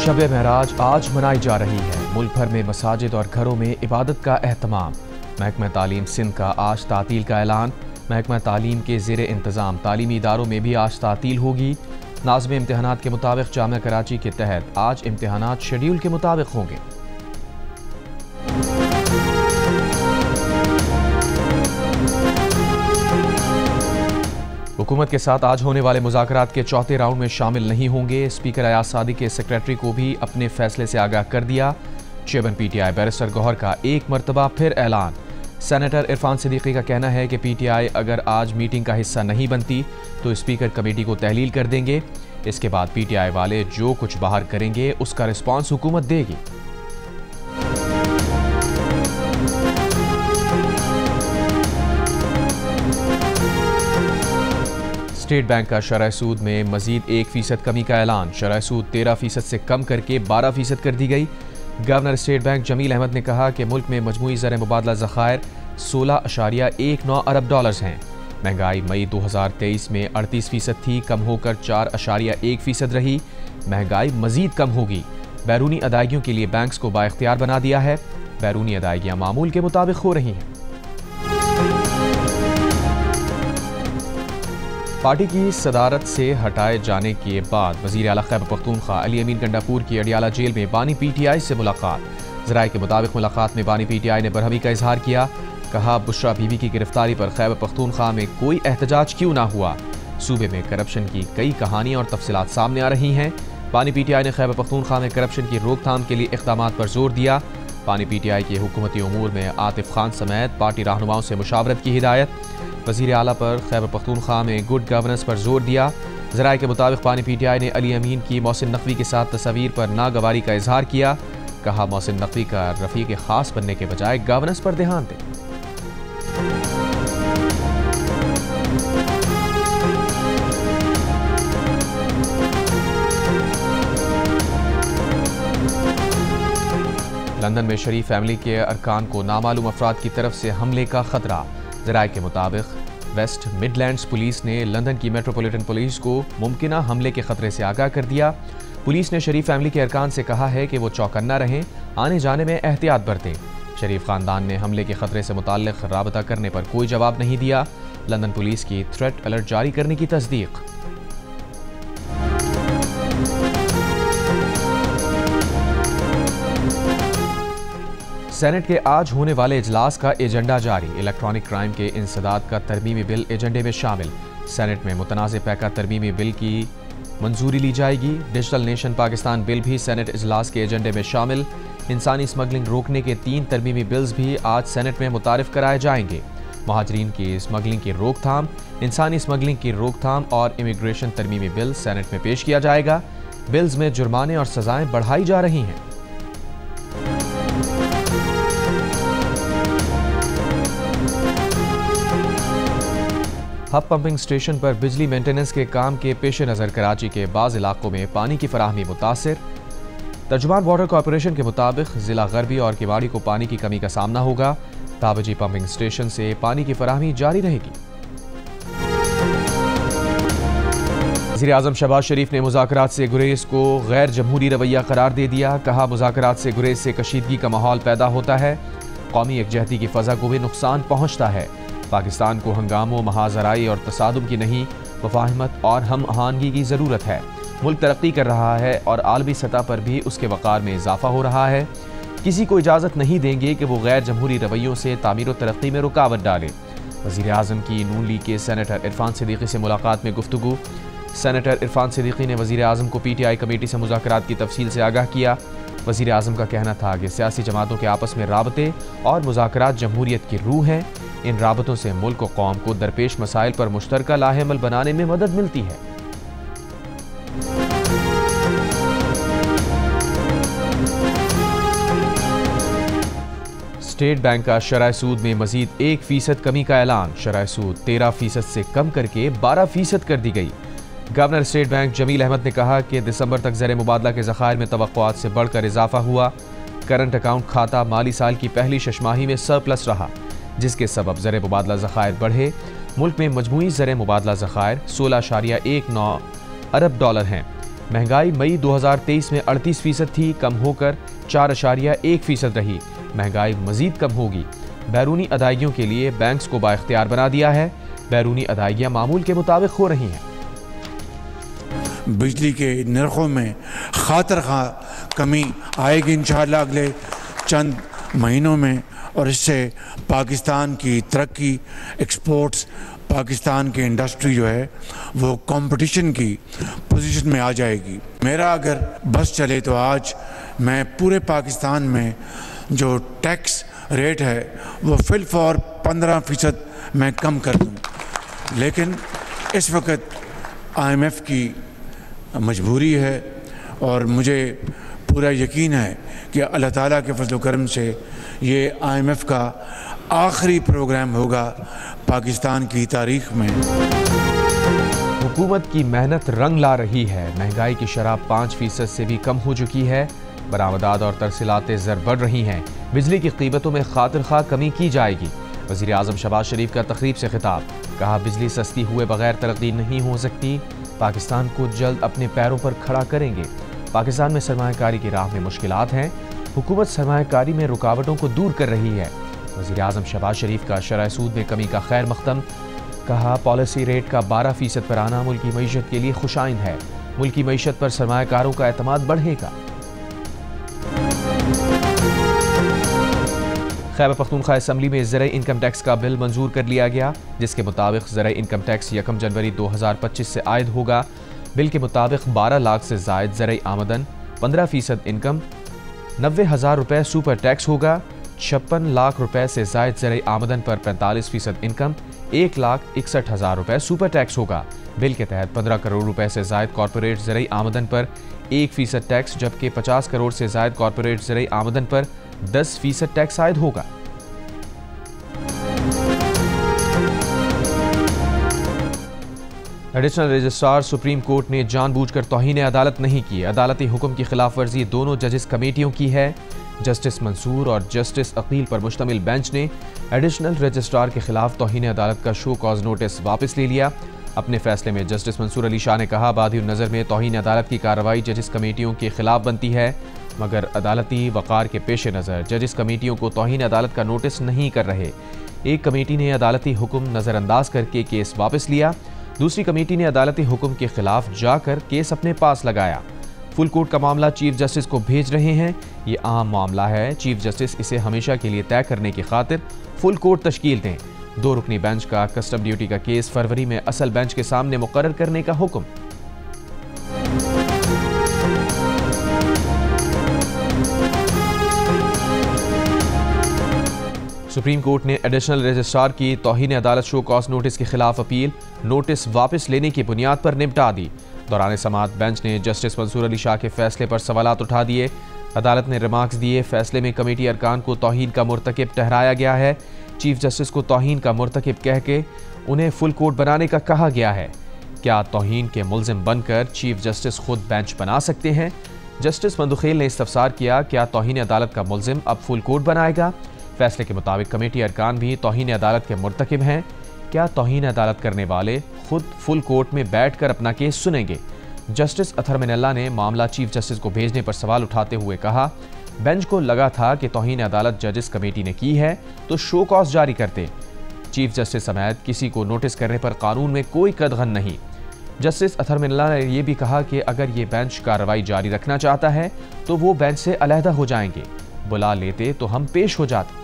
शब महराज आज मनाई जा रही है। मुल्क भर में मसाजिद और घरों में इबादत का एहतमाम। महकमा तालीम सिंध का आज तातील का ऐलान। महकमा तालीम के ज़ेरे इंतज़ाम तालीमी इदारों में भी आज तातील होगी। नाज़िम इम्तिहानात के मुताबिक जामिया कराची के तहत आज इम्तिहानात शेड्यूल के मुताबिक होंगे। हुकूमत के साथ आज होने वाले मुज़ाकरात के चौथे राउंड में शामिल नहीं होंगे। स्पीकर अयाज सादिक के सेक्रेटरी को भी अपने फैसले से आगाह कर दिया। चेयरमैन PTI बैरिस्टर गौहर का एक मरतबा फिर ऐलान। सेनेटर इरफान सिद्दीकी का कहना है कि PTI अगर आज मीटिंग का हिस्सा नहीं बनती तो स्पीकर कमेटी को तहलील कर देंगे। इसके बाद PTI वाले जो कुछ बाहर करेंगे उसका रिस्पांस हुकूमत देगी। स्टेट बैंक का शरह सूद में मजीद 1% कमी का ऐलान। शरह सूद 13% से कम करके 12% कर दी गई। Governor State Bank Jamil Ahmed ने कहा कि मुल्क में मजमूई ज़र मुबादला ज़खायर 16.19 अरब डॉलर्स हैं। महंगाई मई 2023 में 38% थी, कम होकर 4.1% रही। महंगाई मजीद कम होगी। बैरूनी अदायगियों के लिए बैंक्स को बाइख्तियार बना दिया है। बैरूनी अदायगियाँ मामूल के मुताबिक हो रही हैं। पार्टी की सदारत से हटाए जाने के बाद वज़ीर आला खैबर पख्तूनख्वा अली अमीन गंडापुर की अडियाला जेल में बानी PTI से मुलाकात। ज़राए के मुताबिक मुलाकात में बानी PTI ने बरहमी का इजहार किया। कहा बुशरा बीबी की गिरफ्तारी पर खैबर पख्तूनख्वा में कोई एहतजाज क्यों ना हुआ। सूबे में करप्शन की कई कहानियाँ और तफसीलात सामने आ रही हैं। बानी PTI ने खैबर पख्तूनख्वा में करप्शन की रोकथाम के लिए इक़दामात पर जोर दिया। बानी PTI के हुकूमती उमूर में आतिफ खान समेत पार्टी रहनुमाओं से मुशावरत की हिदायत। वज़ीर आला पर खैबर पख्तूनख्वा में गुड गवर्नेंस पर जोर दिया। ज़राए के मुताबिक बानी PTI ने अली अमीन की मोहसिन नकवी के साथ तस्वीर पर नागवारी का इजहार किया। कहा मोहसिन नकवी का रफ़ीक ख़ास बनने के बजाय गवर्नेंस पर ध्यान दें। लंदन में शरीफ फैमिली के अरकान को नामालूम अफराद की तरफ से हमले का खतरा। ज़राए के मुताबिक वेस्ट मिडलैंड्स पुलिस ने लंदन की मेट्रोपॉलिटन पुलिस को मुमकिना हमले के खतरे से आगाह कर दिया। पुलिस ने शरीफ फैमिली के अरकान से कहा है कि वो चौकन्ना रहें, आने जाने में एहतियात बरतें। शरीफ खानदान ने हमले के खतरे से मुताल्लिक़ राबता करने पर कोई जवाब नहीं दिया। लंदन पुलिस की थ्रेट अलर्ट जारी करने की तस्दीक। सेनेट के आज होने वाले इजलास का एजेंडा जारी। इलेक्ट्रॉनिक क्राइम के इंसदाद का तरमीमी बिल एजेंडे में शामिल। सेनेट में मुतनाज़ पैका तरमीमी बिल की मंजूरी ली जाएगी। डिजिटल नेशन पाकिस्तान बिल भी सेनेट इजलास के एजेंडे में शामिल। इंसानी स्मगलिंग रोकने के 3 तरमीमी बिल्स भी आज सेनेट में मुतारिफ कराए जाएंगे। महाजरीन की स्मगलिंग की रोकथाम, इंसानी स्मगलिंग की रोकथाम और इमिग्रेशन तरमीमी बिल सेनेट में पेश किया जाएगा। बिल्स में जुर्माने और सजाएं बढ़ाई जा रही हैं। हब पंपिंग स्टेशन पर बिजली मेंटेनेंस के काम के पेश नज़र कराची के बाज़ इलाकों में पानी की फराहमी मुतासिर। तर्जुमान वाटर कॉरपोरेशन के मुताबिक ज़िला गरबी और किवाड़ी को पानी की कमी का सामना होगा। ताबजी पंपिंग स्टेशन से पानी की फराहमी जारी रहेगी। वज़ीर आज़म शहबाज शरीफ ने मुज़ाकरात से गुरेज को गैर जमहूरी रवैया करार दे दिया। कहा मुज़ाकरात से गुरेज से कशीदगी का माहौल पैदा होता है। कौमी यकजहती की फ़ज़ा को भी नुकसान पहुँचता है। पाकिस्तान को हंगामों, महाजराई और तसादुम की नहीं, मुफाहमत और हम आहंगी की ज़रूरत है। मुल्क तरक्की कर रहा है और आलमी सतह पर भी उसके वक़ार में इजाफा हो रहा है। किसी को इजाज़त नहीं देंगे कि वो गैर जमहूरी रवैयों से तामीर व तरक्की में रुकावट डाले। वज़ीर आज़म की नून लीग के सेनेटर इरफान सिद्दीकी से मुलाकात में गुफ्तगू। सेनेटर इरफान सिद्दीकी ने वज़ीर आज़म को PTI कमेटी से मुज़ाकरात की तफसील से आगाह किया। वज़ीर आज़म का कहना था कि सियासी जमातों के आपस में राबते और मुज़ाकरात जमहूरियत की रूह हैं। इन राबतों से मुल्क व कौम को दरपेश मसाइल पर मुश्तरका लाहेमल बनाने में मदद मिलती है। स्टेट बैंक का शरह सूद में मजीद 1% कमी का ऐलान। शरह सूद 13% से कम करके 12% कर दी गई। Governor State Bank Jamil Ahmed ने कहा कि दिसंबर तक ज़र मुबादला के ज़खायर में तवक्कुआत से बढ़कर इजाफा हुआ। करंट अकाउंट खाता माली साल की पहली शशमाही में सरप्लस रहा, जिसके सबब ज़र मुबादला ज़खायर बढ़े। मुल्क में मजमूई ज़र मुबादला ज़खायर 16.19 अरब डॉलर हैं। महंगाई मई 2023 में 38% थी, कम होकर 4.1% रही। महंगाई मजीद कम होगी। बैरूनी अदायगियों के लिए बैंक्स को बाइख्तियार बना दिया है। बैरूनी अदायगियां मामूल के मुताबिक हो रही हैं। बिजली के नरखों में खातर कमी आएगी इंशाअल्लाह अगले चंद महीनों में, और इससे पाकिस्तान की तरक्की, एक्सपोर्ट्स, पाकिस्तान की इंडस्ट्री जो है वो कंपटीशन की पोजीशन में आ जाएगी। मेरा अगर बस चले तो आज मैं पूरे पाकिस्तान में जो टैक्स रेट है वो फिल फॉर 15% मैं कम कर दूँ, लेकिन इस वक्त IMF की मजबूरी है और मुझे पूरा यकीन है कि अल्लाह ताला के फजल करम से ये IMF का आखिरी प्रोग्राम होगा पाकिस्तान की तारीख में। हुकूमत की मेहनत रंग ला रही है। महंगाई की शरह 5% से भी कम हो चुकी है। बरामदात और तरसीलात ज़र बढ़ रही हैं। बिजली की कीमतों में खातिर खा कमी की जाएगी। वज़ीर आज़म शहबाज शरीफ का तकरीब से खिताब, कहा बिजली सस्ती हुए बगैर तरक्की नहीं हो सकती। पाकिस्तान को जल्द अपने पैरों पर खड़ा करेंगे। पाकिस्तान में सरमायाकारी की राह में मुश्किलात हैं। हुकूमत सरमायाकारी में रुकावटों को दूर कर रही है। वज़ीर आज़म शहबाज शरीफ का शरह सूद में कमी का खैर मकदम, कहा पॉलिसी रेट का 12% पर आना मुल्की मईशत के लिए खुशाइन है। मुल्की मईशत पर सरमायाकारों का एतमाद बढ़ेगा। खैबर पख्तूनख्वा असम्बली में ज़राई इनकम टैक्स का बिल मंजूर कर लिया गया, जिसके मुताबिक ज़राई इनकम टैक्स 1 जनवरी 2025 से आयद होगा। बिल के मुताबिक 12 लाख से जायद ज़राई आमदन, 15% इनकम, 90,000 रुपये सुपर टैक्स होगा। 56 लाख रुपए से जायद ज़राई आमदन पर 45% इनकम, 1,61,000 रुपये सुपर टैक्स होगा। बिल के तहत 15 करोड़ रुपए से जायद कॉरपोरेट ज़राई आमदन पर 1% टैक्स, जबकि 50 करोड़ से जायद कॉरपोरेट ज़राई आमदन पर 10% टैक्स आयद होगा। एडिशनल रजिस्ट्रार सुप्रीम कोर्ट ने जानबूझकर तौहीन अदालत नहीं की। अदालती हुक्म की खिलाफ वर्जी दोनों जजेस कमेटियों की है। जस्टिस मंसूर और जस्टिस अकील पर मुश्तमिल बेंच ने एडिशनल रजिस्ट्रार के खिलाफ तौहीन अदालत का शो कॉज नोटिस वापस ले लिया। अपने फैसले में जस्टिस मंसूर अली शाह ने कहा, बादी नज़र में तौहीन अदालत की कार्रवाई जजिस कमेटियों के खिलाफ बनती है, मगर अदालती वक़ार के पेश नज़र जजिस कमेटियों को तौहीन अदालत का नोटिस नहीं कर रहे। एक कमेटी ने अदालती हुक्म नज़रअंदाज करके केस वापस लिया, दूसरी कमेटी ने अदालती हुक्म के खिलाफ जाकर केस अपने पास लगाया। फुल कोर्ट का मामला चीफ जस्टिस को भेज रहे हैं। ये आम मामला है। चीफ जस्टिस इसे हमेशा के लिए तय करने की खातिर फुल कोर्ट तश्कील दें। 2 रुकनी बेंच का कस्टम ड्यूटी का केस फरवरी में असल बेंच के सामने मुकर्रर करने का हुक्म। सुप्रीम कोर्ट ने एडिशनल रजिस्ट्रार की तौहीन अदालत शो कॉज नोटिस के खिलाफ अपील नोटिस वापस लेने की बुनियाद पर निपटा दी। दौरान समाअत बेंच ने जस्टिस मंसूर अली शाह के फैसले पर सवालात उठा दिए। अदालत ने रिमार्क्स दिए। फैसले में कमेटी अरकान को तौहीन का मुर्तकिब ठहराया गया है। चीफ जस्टिस को तौहीन का मुर्तकिब कह के उन्हें फुल कोर्ट बनाने का कहा गया है। क्या तौहीन के मुल्जिम बनकर चीफ जस्टिस खुद बेंच बना सकते हैं? जस्टिस मंदुखेल ने इस्तफसार किया, क्या तौहीन अदालत का मुल्जिम अब फुल कोर्ट बनाएगा? फैसले के मुताबिक कमेटी अरकान भी तौहीन अदालत के मुर्तकिब हैं। क्या तौहीन अदालत करने वाले खुद फुल कोर्ट में बैठकर अपना केस सुनेंगे? जस्टिस अथर मिनल्ला ने मामला चीफ जस्टिस को भेजने पर सवाल उठाते हुए कहा, बेंच को लगा था कि तौहीन अदालत जजेस कमेटी ने की है तो शो कॉज जारी करते। चीफ जस्टिस समेत किसी को नोटिस करने पर कानून में कोई कदगन नहीं। जस्टिस अथर मिनल्ला ने यह भी कहा कि अगर ये बेंच कार्रवाई जारी रखना चाहता है तो वो बेंच से अलहदा हो जाएंगे, बुला लेते तो हम पेश हो जाते।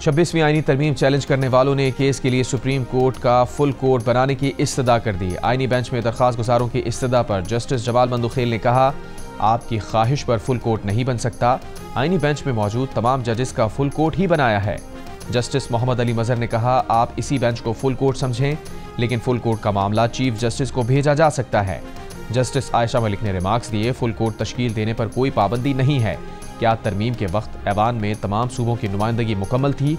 26वीं आईनी तरमीम चैलेंज करने वालों ने केस के लिए सुप्रीम कोर्ट का फुल कोर्ट बनाने की इस्तदा कर दी। आईनी बेंच में दरख्वास्त गुजारों की इस्तदा पर जस्टिस जवाल मंदुखेल ने कहा, आपकी ख्वाहिश पर फुल कोर्ट नहीं बन सकता। आईनी बेंच में मौजूद तमाम जजेस का फुल कोर्ट ही बनाया है। जस्टिस मोहम्मद अली मजहर ने कहा, आप इसी बेंच को फुल कोर्ट समझें, लेकिन फुल कोर्ट का मामला चीफ जस्टिस को भेजा जा सकता है। जस्टिस आयशा मलिक ने रिमार्क्स दिए, फुल कोर्ट तश्कील देने पर कोई पाबंदी नहीं है। क्या तरमीम के वक्त ऐवान में तमाम सूबों की नुमाइंदगी मुकम्मल थी?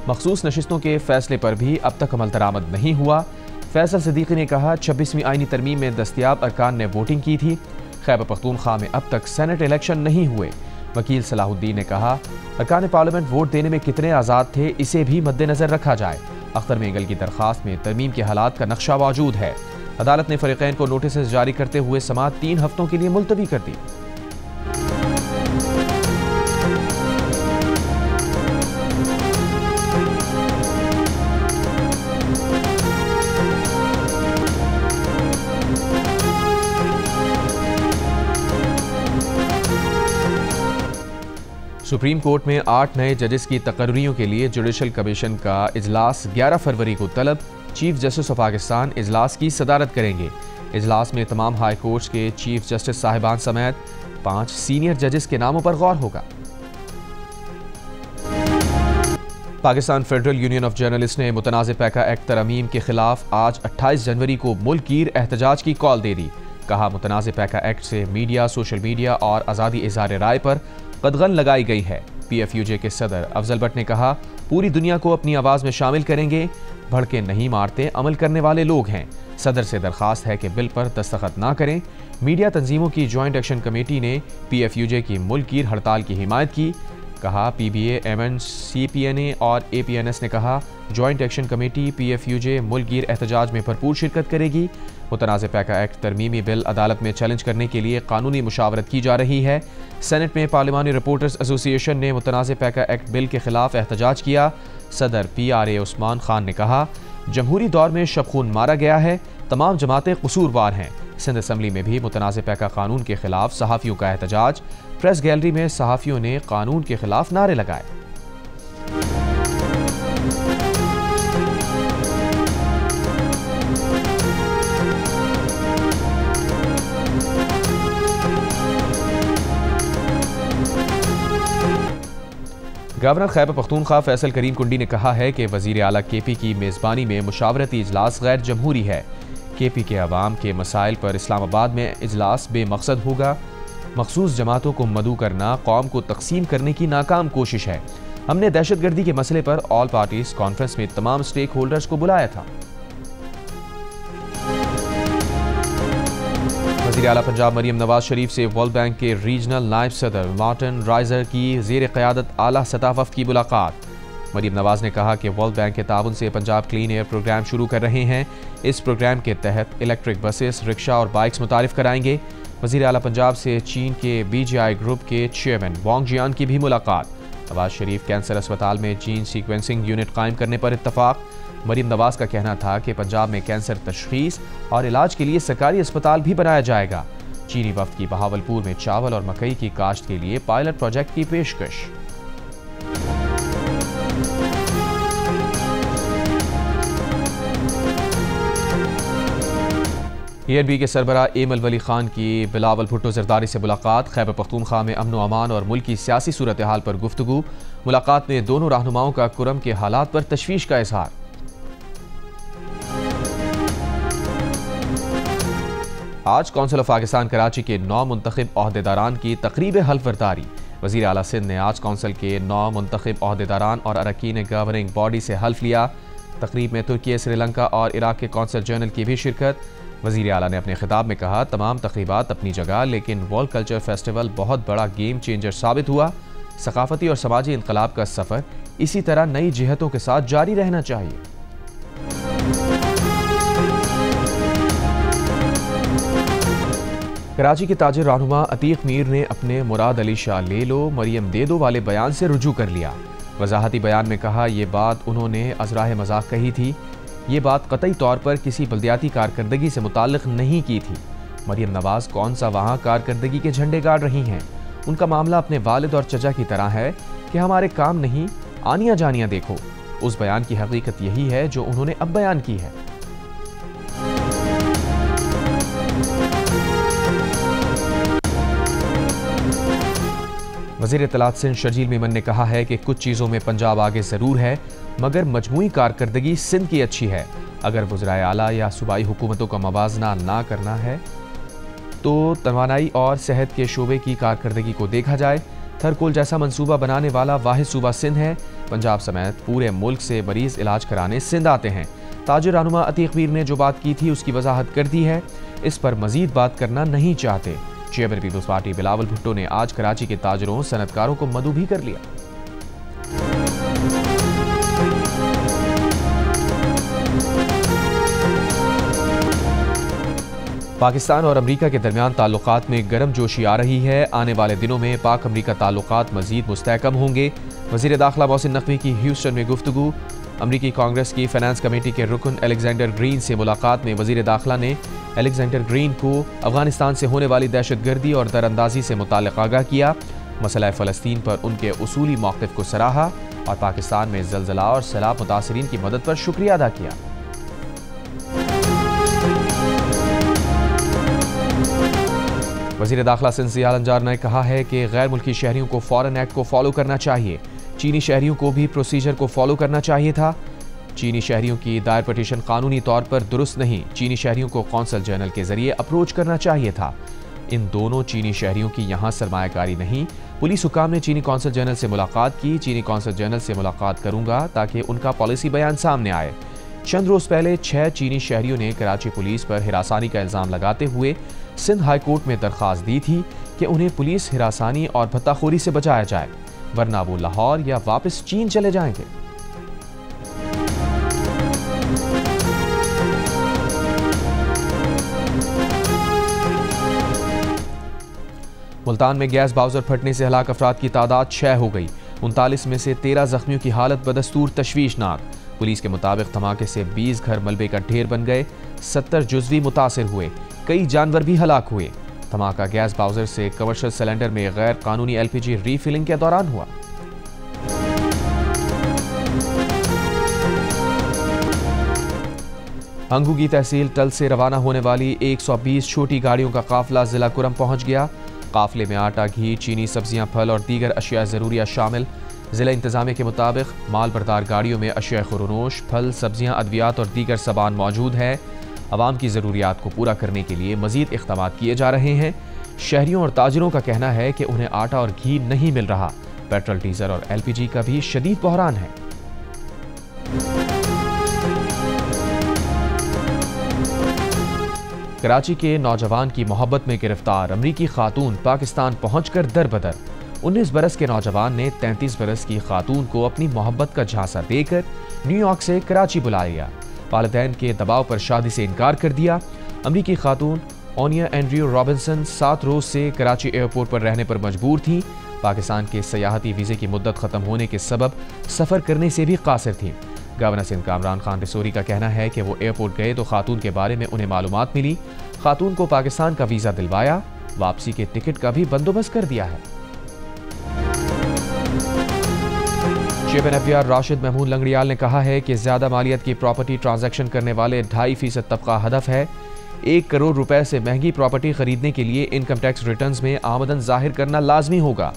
मखसूस नशिस्तों के फैसले पर भी अब तक अमल दरामद नहीं हुआ। फैसल सिद्दीकी ने कहा, 26वीं आईनी तरमीम में दस्तयाब अरकान ने वोटिंग की थी। खैबर पख्तूनख्वा में अब तक सेनेट इलेक्शन नहीं हुए। वकील सलाहुद्दीन ने कहा, अरकान पार्लियामेंट वोट देने में कितने आज़ाद थे, इसे भी मद्देनजर रखा जाए। अख्तर मेंगल की दरख्वास्त में तरमीम के हालात का नक्शा मौजूद है। अदालत ने फरीकैन को नोटिस जारी करते हुए समाअत 3 हफ्तों के लिए मुलतवी कर दी। सुप्रीम कोर्ट में 8 नए जजेस की तकर्रियों के लिए जुडिशल कमीशन का इजलास 11 फरवरी को तलब। चीफ जस्टिस ऑफ पाकिस्तान इजलास की सदारत करेंगे। इजलास में तमाम हाई कोर्ट्स के चीफ जस्टिस साहिबान समेत 5 सीनियर जजेस के नामों पर गौर होगा। Pakistan federal union of journalist ने मुतनाज़ पैका एक्ट तरमीम के खिलाफ आज 28 जनवरी को मुल्कगीर एहतजाज की कॉल दे दी। कहा, मुतनाज़ पैका एक्ट से मीडिया, सोशल मीडिया और आज़ादी इज़हार राय पर कदगन लगाई गई है। PFUJ के सदर अफजल भट्ट ने कहा, पूरी दुनिया को अपनी आवाज़ में शामिल करेंगे। भड़के नहीं मारते, अमल करने वाले लोग हैं। सदर से दरखास्त है कि बिल पर दस्तखत ना करें। मीडिया तंजीमों की जॉइंट एक्शन कमेटी ने PFUJ की मुल्कगीर हड़ताल की हिमायत की। कहा, PBA, MN, CPNA और APNS ने कहा, जॉइंट एक्शन कमेटी PFUJ मुल्कगीर एहतजाज में भरपूर शिरकत करेगी। मुतनाज़ पैका एक्ट तरमीमी बिल अदालत में चैलेंज करने के लिए कानूनी मुशावरत की जा रही है। सेनेट में पार्लिमानी रिपोर्टर्स एसोसिएशन ने मुतनाज़ पैका एक्ट बिल के खिलाफ एहतजाज किया। सदर PRA उस्मान खान ने कहा, जमहूरी दौर में शबखून मारा गया है, तमाम जमातें कसूरवार हैं। सिंध असम्बली में भी मुतनाज़ पैका कानून के खिलाफ सहाफ़ियों का एहतजाज। प्रेस गैलरी में सहाफ़ियों ने कानून के खिलाफ नारे लगाए। गवर्नर खैबर पख्तूनख्वा फैसल करीम कुंडी ने कहा है कि वज़ीर आला KP की मेज़बानी में मुशावरती इजलास गैर जमहूरी है। KP के अवाम के मसाइल पर इस्लामाबाद में इजलास बेमकसद होगा। मखसूस जमातों को मदऊ करना कौम को तकसीम करने की नाकाम कोशिश है। हमने दहशतगर्दी के मसले पर ऑल पार्टीज कॉन्फ्रेंस में तमाम स्टेक होल्डर्स को बुलाया था। वज़ीर आला पंजाब मरियम नवाज शरीफ से वर्ल्ड बैंक के रीजनल नायब सदर मार्टिन राइजर की ज़ेर क़यादत आला सतह वफ़द की मुलाकात। मरियम नवाज ने कहा कि वर्ल्ड बैंक के ताउन से पंजाब क्लीन एयर प्रोग्राम शुरू कर रहे हैं। इस प्रोग्राम के तहत इलेक्ट्रिक बसेस, रिक्शा और बाइक्स मुतारिफ कराएंगे। वज़ीर आला पंजाब से चीन के BGI ग्रुप के चेयरमैन वांग जियान की भी मुलाकात। नवाज शरीफ कैंसर अस्पताल में जीन सीक्वेंसिंग यूनिट कायम करने पर इत्तफाक। मरियम नवाज का कहना था कि पंजाब में कैंसर तशखीस और इलाज के लिए सरकारी अस्पताल भी बनाया जाएगा। चीनी वफ्द की बहावलपुर में चावल और मकई की काश्त के लिए पायलट प्रोजेक्ट की पेशकश। PNB के सरबरा एमल वली खान की बिलावल भुट्टो जरदारी से मुलाकात। खैबर पख्तूनख्वा में अमन व अमान और मुल्क की सियासी सूरत हाल पर गुफ्तगू। मुलाकात में दोनों रहनुमाओं का कुरम के हालात पर तशवीश का इजहार। आज कौंसिल ऑफ पाकिस्तान कराची के 9 मुंतखब ओहदेदारान की तकरीब हल्फबरदारी। वज़ीर आला सिंध ने आज कौंसिल के 9 मुंतखब ओहदेदारान और अरकान गवर्निंग बॉडी से हल्फ लिया। तकरीब में तुर्की, श्रीलंका और इराक के कौंसिल जनरल की भी शिरकत। वज़ीर आला ने अपने खिताब में कहा, तमाम तकरीबात अपनी जगह, लेकिन वर्ल्ड कल्चर फेस्टिवल बहुत बड़ा गेम चेंजर साबित हुआ। सकाफती और समाजी इनकलाब का सफ़र इसी तरह नई जिहतों के साथ जारी रहना चाहिए। कराची के ताजिर रहनुमा अतीक मीर ने अपने मुराद अली शाह ले लो मरियम दे दो वाले बयान से रुजू कर लिया। वजाहती बयान में कहा, ये बात उन्होंने अज़राह मजाक कही थी। ये बात कतई तौर पर किसी बल्दियाती कारकर्दगी से मुताल्लिक नहीं की थी। मरियम नवाज कौन सा वहाँ कारकर्दगी के झंडे गाड़ रही हैं। उनका मामला अपने वालिद और चचा की तरह है कि हमारे काम नहीं, आनियाँ जानियाँ देखो। उस बयान की हकीकत यही है जो उन्होंने अब बयान की है। वज़ीर इत्तलात सिंध शर्जील मेमन ने कहा है कि कुछ चीज़ों में पंजाब आगे ज़रूर है, मगर मजमूई कारकर्दगी सिंध की अच्छी है। अगर वज़राए आला या सूबाई हुकूमतों का मवाजना ना करना है तो तवानाई और सेहत के शोबे की कारकर्दगी को देखा जाए। थरकोल जैसा मंसूबा बनाने वाला वाहिद सूबा सिंध है। पंजाब समेत पूरे मुल्क से मरीज इलाज कराने सिंध आते हैं। ताजिर रहनुमा अतीक मीर ने जो बात की थी उसकी वजाहत कर दी है। इस पर मजीद बात करना नहीं चाहते। चेयरमैन पीपल्स पार्टी बिलावल भुट्टो ने आज कराची के ताजरों, सनतकारों को मदऊ भी कर लिया। पाकिस्तान और अमरीका के दरमियान ताल्लुकात में गर्म जोशी आ रही है। आने वाले दिनों में पाक अमरीका ताल्लुकात मजीद मुस्तहकम होंगे। वज़ीर दाखिला मोहसिन नकवी की ह्यूस्टन में गुफ्तगू। अमरीकी कांग्रेस की फाइनेंस कमेटी के रुकन अलेक्जेंडर ग्रीन से मुलाकात में वज़ीर दाखिला ने अलेक्जेंडर ग्रीन को अफगानिस्तान से होने वाली दहशतगर्दी और दरअंदाजी से मुताल्लिक़ आगाह किया। मसला फ़लस्तीन पर उनके उसूली मौक़िफ़ को सराहा और पाकिस्तान में ज़लज़ला और सैलाब मुतासरीन की मदद पर शुक्रिया अदा किया। वज़ीर दाखिला सिंध ज़िया अंजार ने कहा है कि गैर मुल्की शहरियों को फ़ॉरेन एक्ट को फॉलो करना चाहिए। चीनी शहरियों को भी प्रोसीजर को फॉलो करना चाहिए था। चीनी शहरियों की दायर पटिशन कानूनी तौर पर दुरुस्त नहीं। चीनी शहरियों को कौंसल जनरल के जरिए अप्रोच करना चाहिए था। इन दोनों चीनी शहरियों की यहाँ सरमायाकारी नहीं। पुलिस हुकाम ने चीनी कौंसल जनरल से मुलाकात की। चीनी कौंसल जनरल से मुलाकात करूंगा ताकि उनका पॉलिसी बयान सामने आए। चंद रोज पहले 6 चीनी शहरियों ने कराची पुलिस पर हिरासानी का इल्जाम लगाते हुए सिंध हाई कोर्ट में दरख्वास्त दी थी कि उन्हें पुलिस हिरासानी और भत्ताखोरी से बचाया जाए, वरना वो लाहौर या वापस चीन चले जाएंगे। मुल्तान में गैस बाउजर फटने से हलाक अफराद की तादाद 6 हो गई। 39 में से 13 जख्मियों की हालत बदस्तूर तशवीशनाक। पुलिस के मुताबिक धमाके से 20 घर मलबे का ढेर बन गए, 70 जुज़वी मुतासिर हुए, कई जानवर भी हलाक हुए। धमाका गैस बाउजर से कमर्शियल सिलेंडर में गैर कानूनी एलपीजी रीफिलिंग के दौरान हुआ। अंगू की तहसील टल से रवाना होने वाली 120 छोटी गाड़ियों का काफिला जिला कुरम पहुंच गया। काफिले में आटा, घी, चीनी, सब्जियां, फल और दीगर अशिया ज़रूरिया शामिल। जिला इंतजामिया के मुताबिक माल बरदार गाड़ियों में अशिया खुरनोश, फल, सब्जियां, अद्वियात और दीगर सामान मौजूद है। आवाम की ज़रूरियात को पूरा करने के लिए मजीद इक़दाम किए जा रहे हैं। शहरियों और ताजिरों का कहना है कि उन्हें आटा और घी नहीं मिल रहा। पेट्रोल, डीजल और एलपीजी का भी शदीद बहरान है। कराची के नौजवान की मोहब्बत में गिरफ्तार अमरीकी खातून पाकिस्तान पहुंचकर दरबदर। 19 बरस के नौजवान ने 33 बरस की खातून को अपनी मोहब्बत का झांसा देकर न्यूयॉर्क से कराची बुला लिया। वालिदैन के दबाव पर शादी से इनकार कर दिया। अमरीकी खातून ओनिया एंड्रयू रॉबिन्सन 7 रोज से कराची एयरपोर्ट पर रहने पर मजबूर थी। पाकिस्तान के सयाहती वीज़े की मुद्दत ख़त्म होने के सबब सफ़र करने से भी कासिर थी। गवर्नर सिंध कामरान खान रिसोरी का कहना है कि वो एयरपोर्ट गए तो खातून के बारे में उन्हें मालूमात मिली। खातून को पाकिस्तान का वीज़ा दिलवाया, वापसी के टिकट का भी बंदोबस्त कर दिया है। चेयरमैन एफबीआर राशिद महमूद लंगड़ियाल ने कहा है कि ज्यादा मालियत की प्रॉपर्टी ट्रांजैक्शन करने वाले 2.5% तबका हदफ है। 1 करोड़ रुपए से महंगी प्रॉपर्टी खरीदने के लिए इनकम टैक्स रिटर्न्स में आमदन जाहिर करना लाजमी होगा।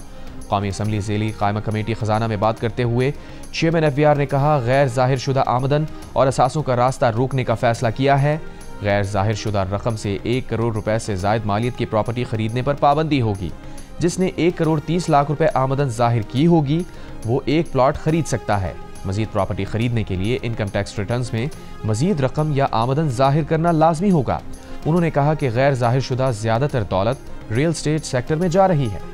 कौमी असम्बली ज़ेली कायमा कमेटी खजाना में बात करते हुए चेयरमैन एफबीआर ने कहा, गैर जाहिर शुदा आमदन और असासों का रास्ता रोकने का फैसला किया है। गैर जाहिर शुदा रकम से 1 करोड़ रुपए से जायद मालियत की प्रॉपर्टी खरीदने पर पाबंदी होगी। जिसने 1 करोड़ 30 लाख रुपए आमदन जाहिर की होगी वो एक प्लॉट खरीद सकता है। मजीद प्रॉपर्टी खरीदने के लिए इनकम टैक्स रिटर्न्स में मजीद रकम या आमदन जाहिर करना लाजमी होगा। उन्होंने कहा कि गैर जाहिर शुदा ज्यादातर दौलत रियल एस्टेट सेक्टर में जा रही है।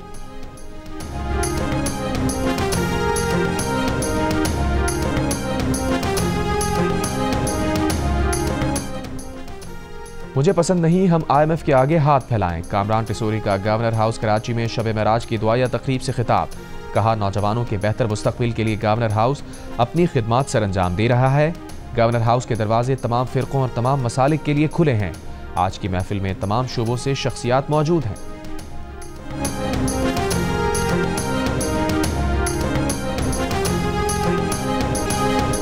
मुझे पसंद नहीं हम IMF के आगे हाथ फैलाएं। कामरान रिसोरी का गवर्नर हाउस कराची में शब महराज की दुआया तकरीब से खिताब। कहा, नौजवानों के बेहतर मुस्तकबिल के लिए गवर्नर हाउस अपनी खिदमात सर अंजाम दे रहा है। गवर्नर हाउस के दरवाजे तमाम फ़िरक़ों और तमाम मसालिक के लिए खुले हैं। आज की महफिल में तमाम शोबों से शख्सियात मौजूद हैं।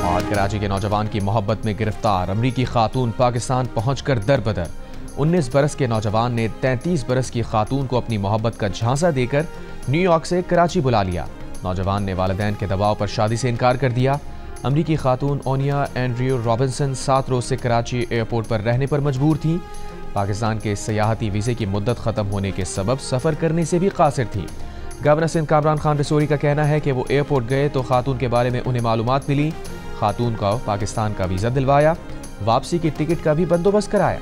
और कराची के नौजवान की मोहब्बत में गिरफ्तार अमरीकी खातून पाकिस्तान पहुंचकर दरबदर। 19 बरस के नौजवान ने 33 बरस की खातून को अपनी मोहब्बत का झांसा देकर न्यूयॉर्क से कराची बुला लिया। नौजवान ने वालिदैन के दबाव पर शादी से इनकार कर दिया। अमरीकी खातून ओनिया एंड्रयू रॉबिन्सन 7 रोज से कराची एयरपोर्ट पर रहने पर मजबूर थी। पाकिस्तान के सयाहती वीज़े की मुद्दत ख़त्म होने के सबब सफ़र करने से भी कासिर थी। गवर्नर सिंध कामरान खान रिसोरी का कहना है कि वो एयरपोर्ट गए तो खातून के बारे में उन्हें मालूमात मिली। खातून का पाकिस्तान का वीज़ा दिलवाया, वापसी के टिकट का भी बंदोबस्त कराया।